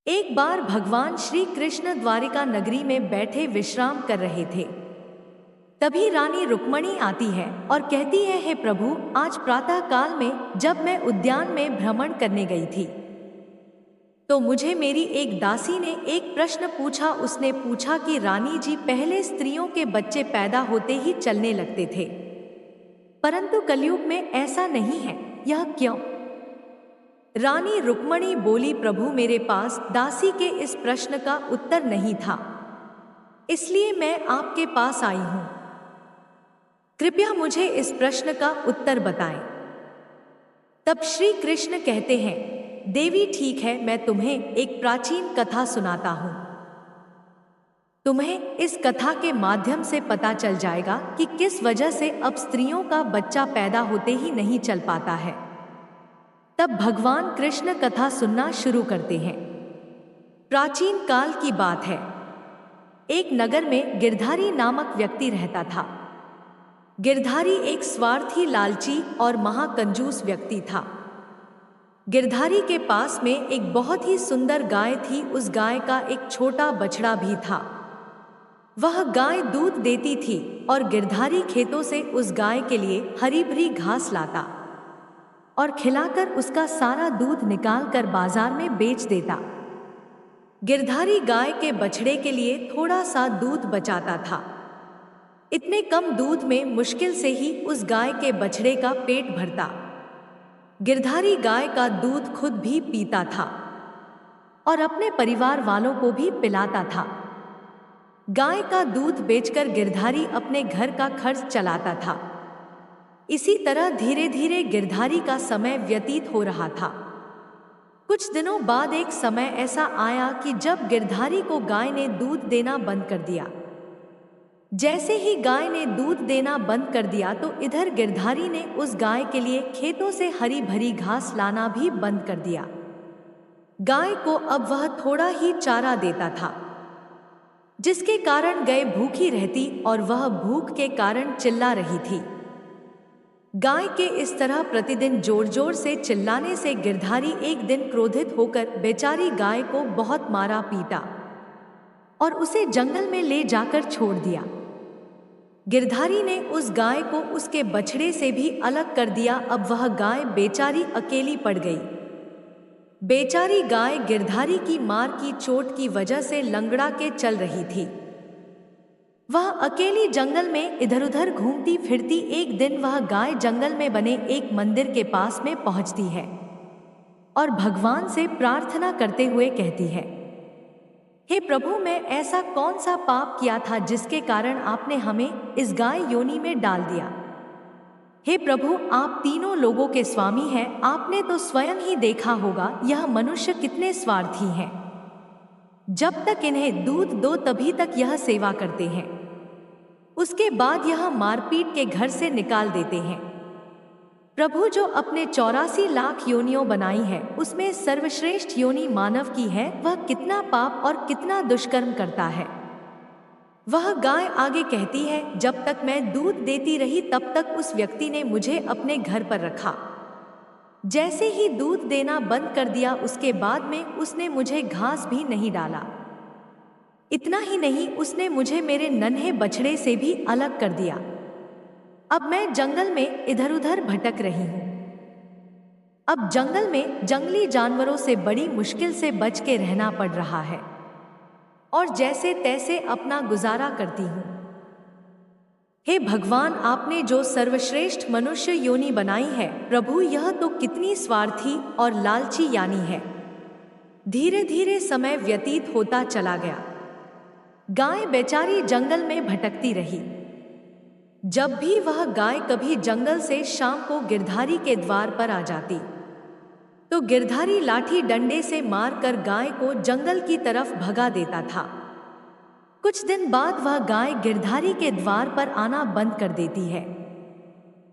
एक बार भगवान श्री कृष्ण द्वारिका नगरी में बैठे विश्राम कर रहे थे। तभी रानी रुक्मणी आती है और कहती है, हे प्रभु, आज प्रातः काल में जब मैं उद्यान में भ्रमण करने गई थी तो मुझे मेरी एक दासी ने एक प्रश्न पूछा। उसने पूछा कि रानी जी, पहले स्त्रियों के बच्चे पैदा होते ही चलने लगते थे, परंतु कलयुग में ऐसा नहीं है, यह क्यों? रानी रुक्मणी बोली, प्रभु, मेरे पास दासी के इस प्रश्न का उत्तर नहीं था, इसलिए मैं आपके पास आई हूं। कृपया मुझे इस प्रश्न का उत्तर बताएं। तब श्री कृष्ण कहते हैं, देवी, ठीक है, मैं तुम्हें एक प्राचीन कथा सुनाता हूं। तुम्हें इस कथा के माध्यम से पता चल जाएगा कि किस वजह से अब स्त्रियों का बच्चा पैदा होते ही नहीं चल पाता है। तब भगवान कृष्ण कथा सुनना शुरू करते हैं। प्राचीन काल की बात है। एक नगर में गिरधारी नामक व्यक्ति रहता था। गिरधारी एक स्वार्थी, लालची और महाकंजूस व्यक्ति था। गिरधारी के पास में एक बहुत ही सुंदर गाय थी। उस गाय का एक छोटा बछड़ा भी था। वह गाय दूध देती थी और गिरधारी खेतों से उस गाय के लिए हरी भरी घास लाता और खिलाकर उसका सारा दूध निकालकर बाजार में बेच देता। गिरधारी गाय के बछड़े के लिए थोड़ा सा दूध बचाता था। इतने कम दूध में मुश्किल से ही उस गाय के बछड़े का पेट भरता। गिरधारी गाय का दूध खुद भी पीता था और अपने परिवार वालों को भी पिलाता था। गाय का दूध बेचकर गिरधारी अपने घर का खर्च चलाता था। इसी तरह धीरे धीरे गिरधारी का समय व्यतीत हो रहा था। कुछ दिनों बाद एक समय ऐसा आया कि जब गिरधारी को गाय ने दूध देना बंद कर दिया। जैसे ही गाय ने दूध देना बंद कर दिया तो इधर गिरधारी ने उस गाय के लिए खेतों से हरी भरी घास लाना भी बंद कर दिया। गाय को अब वह थोड़ा ही चारा देता था, जिसके कारण गाय भूखी रहती और वह भूख के कारण चिल्ला रही थी। गाय के इस तरह प्रतिदिन जोर जोर से चिल्लाने से गिरधारी एक दिन क्रोधित होकर बेचारी गाय को बहुत मारा पीटा और उसे जंगल में ले जाकर छोड़ दिया। गिरधारी ने उस गाय को उसके बछड़े से भी अलग कर दिया। अब वह गाय बेचारी अकेली पड़ गई। बेचारी गाय गिरधारी की मार की चोट की वजह से लंगड़ा के चल रही थी। वह अकेली जंगल में इधर उधर घूमती फिरती। एक दिन वह गाय जंगल में बने एक मंदिर के पास में पहुंचती है और भगवान से प्रार्थना करते हुए कहती है, हे प्रभु, मैं ऐसा कौन सा पाप किया था जिसके कारण आपने हमें इस गाय योनि में डाल दिया? हे प्रभु, आप तीनों लोगों के स्वामी हैं। आपने तो स्वयं ही देखा होगा यह मनुष्य कितने स्वार्थी हैं। जब तक इन्हें दूध दो तभी तक यह सेवा करते हैं, उसके बाद यह मारपीट के घर से निकाल देते हैं। प्रभु, जो अपने 84 लाख योनियों बनाई है उसमें सर्वश्रेष्ठ योनि मानव की है, वह कितना पाप और कितना दुष्कर्म करता है। वह गाय आगे कहती है, जब तक मैं दूध देती रही तब तक उस व्यक्ति ने मुझे अपने घर पर रखा। जैसे ही दूध देना बंद कर दिया उसके बाद में उसने मुझे घास भी नहीं डाला। इतना ही नहीं, उसने मुझे मेरे नन्हे बछड़े से भी अलग कर दिया। अब मैं जंगल में इधर उधर भटक रही हूं। अब जंगल में जंगली जानवरों से बड़ी मुश्किल से बच के रहना पड़ रहा है और जैसे तैसे अपना गुजारा करती हूं। हे भगवान, आपने जो सर्वश्रेष्ठ मनुष्य योनि बनाई है, प्रभु, यह तो कितनी स्वार्थी और लालची यानी है। धीरे धीरे समय व्यतीत होता चला गया। गाय बेचारी जंगल में भटकती रही। जब भी वह गाय कभी जंगल से शाम को गिरधारी के द्वार पर आ जाती तो गिरधारी लाठी डंडे से मारकर गाय को जंगल की तरफ भगा देता था। कुछ दिन बाद वह गाय गिरधारी के द्वार पर आना बंद कर देती है।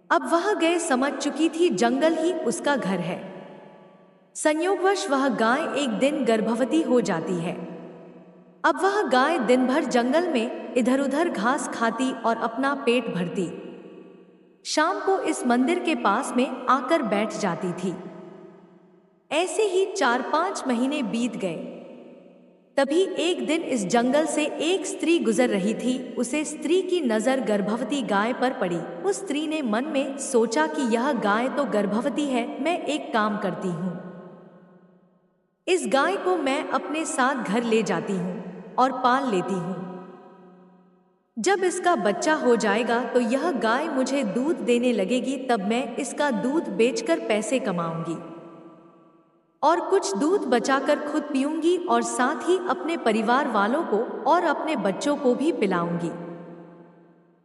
अब वह गाय समझ चुकी थी जंगल ही उसका घर है। संयोगवश वह गाय एक दिन गर्भवती हो जाती है। अब वह गाय दिन भर जंगल में इधर उधर घास खाती और अपना पेट भरती। शाम को इस मंदिर के पास में आकर बैठ जाती थी। ऐसे ही 4-5 महीने बीत गए। तभी एक दिन इस जंगल से एक स्त्री गुजर रही थी। उसे स्त्री की नजर गर्भवती गाय पर पड़ी। उस स्त्री ने मन में सोचा कि यह गाय तो गर्भवती है, मैं एक काम करती हूँ, इस गाय को मैं अपने साथ घर ले जाती हूँ और पाल लेती हूँ। जब इसका बच्चा हो जाएगा तो यह गाय मुझे दूध देने लगेगी, तब मैं इसका दूध बेचकर पैसे कमाऊंगी और कुछ दूध बचाकर खुद पीऊंगी और साथ ही अपने परिवार वालों को और अपने बच्चों को भी पिलाऊंगी।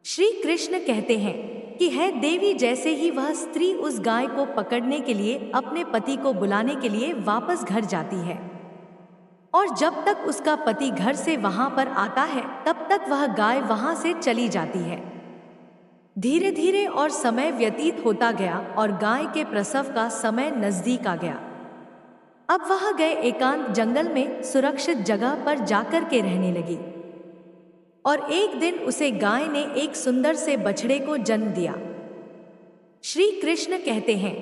श्री कृष्ण कहते हैं कि है देवी, जैसे ही वह स्त्री उस गाय को पकड़ने के लिए अपने पति को बुलाने के लिए वापस घर जाती है और जब तक उसका पति घर से वहां पर आता है तब तक वह गाय वहां से चली जाती है। धीरे धीरे और समय व्यतीत होता गया और गाय के प्रसव का समय नजदीक आ गया। अब वह गए एकांत जंगल में सुरक्षित जगह पर जाकर के रहने लगी और एक दिन उसे गाय ने एक सुंदर से बछड़े को जन्म दिया। श्री कृष्ण कहते हैं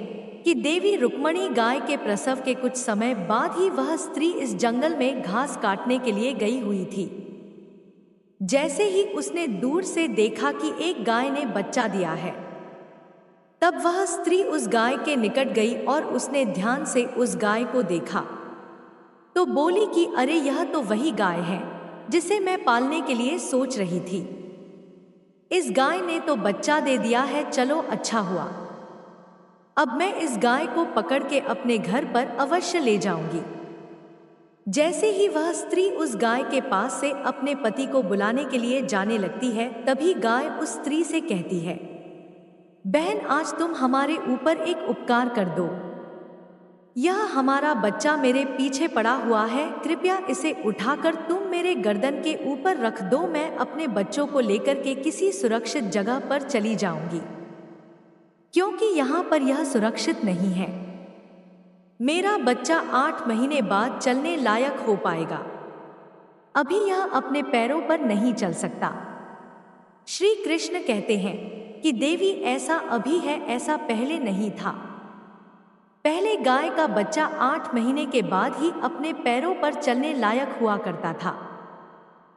कि देवी रुक्मणी गाय के प्रसव के कुछ समय बाद ही वह स्त्री इस जंगल में घास काटने के लिए गई हुई थी। जैसे ही उसने दूर से देखा कि एक गाय ने बच्चा दिया है, तब वह स्त्री उस गाय के निकट गई और उसने ध्यान से उस गाय को देखा तो बोली कि अरे, यह तो वही गाय है जिसे मैं पालने के लिए सोच रही थी। इस गाय ने तो बच्चा दे दिया है, चलो अच्छा हुआ। अब मैं इस गाय को पकड़ के अपने घर पर अवश्य ले जाऊंगी। जैसे ही वह स्त्री उस गाय के पास से अपने पति को बुलाने के लिए जाने लगती है, तभी गाय उस स्त्री से कहती है, बहन, आज तुम हमारे ऊपर एक उपकार कर दो। यह हमारा बच्चा मेरे पीछे पड़ा हुआ है, कृपया इसे उठाकर तुम मेरे गर्दन के ऊपर रख दो। मैं अपने बच्चों को लेकर के किसी सुरक्षित जगह पर चली जाऊंगी, क्योंकि यहाँ पर यह सुरक्षित नहीं है। मेरा बच्चा 8 महीने बाद चलने लायक हो पाएगा, अभी यह अपने पैरों पर नहीं चल सकता। श्री कृष्ण कहते हैं कि देवी, ऐसा अभी है, ऐसा पहले नहीं था। पहले गाय का बच्चा 8 महीने के बाद ही अपने पैरों पर चलने लायक हुआ करता था।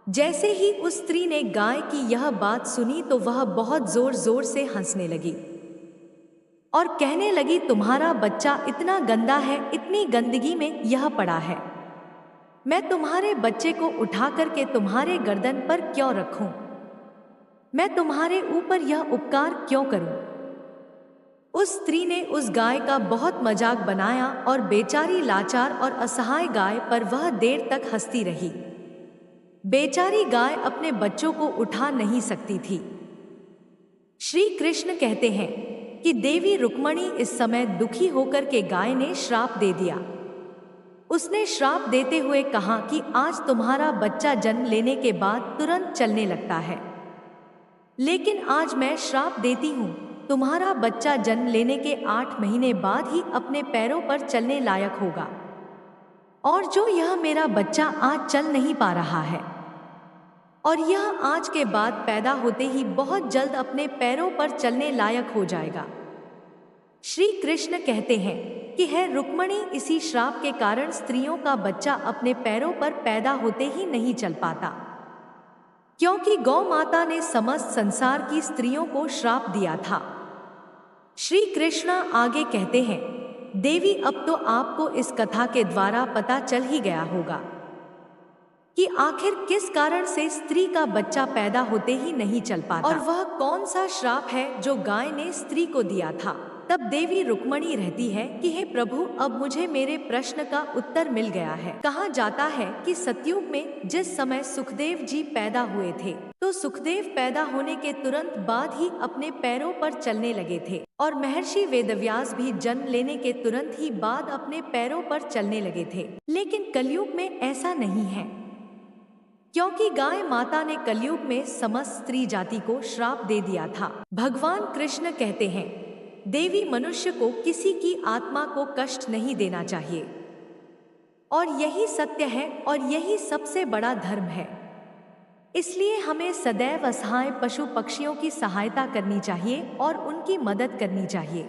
जैसे ही उस स्त्री ने गाय की यह बात सुनी तो वह बहुत जोर जोर से हंसने लगी और कहने लगी, तुम्हारा बच्चा इतना गंदा है, इतनी गंदगी में यह पड़ा है। मैं तुम्हारे बच्चे को उठा करके तुम्हारे गर्दन पर क्यों रखूं? मैं तुम्हारे ऊपर यह उपकार क्यों करूं? उस स्त्री ने उस गाय का बहुत मजाक बनाया और बेचारी लाचार और असहाय गाय पर वह देर तक हंसती रही। बेचारी गाय अपने बच्चों को उठा नहीं सकती थी। श्री कृष्ण कहते हैं कि देवी रुक्मणी इस समय दुखी होकर के गाय ने श्राप दे दिया। उसने श्राप देते हुए कहा कि आज तुम्हारा बच्चा जन्म लेने के बाद तुरंत चलने लगता है, लेकिन आज मैं श्राप देती हूँ, तुम्हारा बच्चा जन्म लेने के 8 महीने बाद ही अपने पैरों पर चलने लायक होगा। और जो यह मेरा बच्चा आज चल नहीं पा रहा है और यह आज के बाद पैदा होते ही बहुत जल्द अपने पैरों पर चलने लायक हो जाएगा। श्री कृष्ण कहते हैं कि है रुक्मणी, इसी श्राप के कारण स्त्रियों का बच्चा अपने पैरों पर पैदा होते ही नहीं चल पाता, क्योंकि गौ माता ने समस्त संसार की स्त्रियों को श्राप दिया था। श्री कृष्ण आगे कहते हैं, देवी, अब तो आपको इस कथा के द्वारा पता चल ही गया होगा कि आखिर किस कारण से स्त्री का बच्चा पैदा होते ही नहीं चल पाता और वह कौन सा श्राप है जो गाय ने स्त्री को दिया था। तब देवी रुक्मणी रहती है कि हे प्रभु, अब मुझे मेरे प्रश्न का उत्तर मिल गया है। कहा जाता है कि सतयुग में जिस समय सुखदेव जी पैदा हुए थे, तो सुखदेव पैदा होने के तुरंत बाद ही अपने पैरों पर चलने लगे थे और महर्षि वेदव्यास भी जन्म लेने के तुरंत ही बाद अपने पैरों पर चलने लगे थे। लेकिन कलयुग में ऐसा नहीं है, क्योंकि गाय माता ने कलयुग में समस्त स्त्री जाति को श्राप दे दिया था। भगवान कृष्ण कहते हैं, देवी, मनुष्य को किसी की आत्मा को कष्ट नहीं देना चाहिए और यही सत्य है और यही सबसे बड़ा धर्म है। इसलिए हमें सदैव असहाय पशु पक्षियों की सहायता करनी चाहिए और उनकी मदद करनी चाहिए।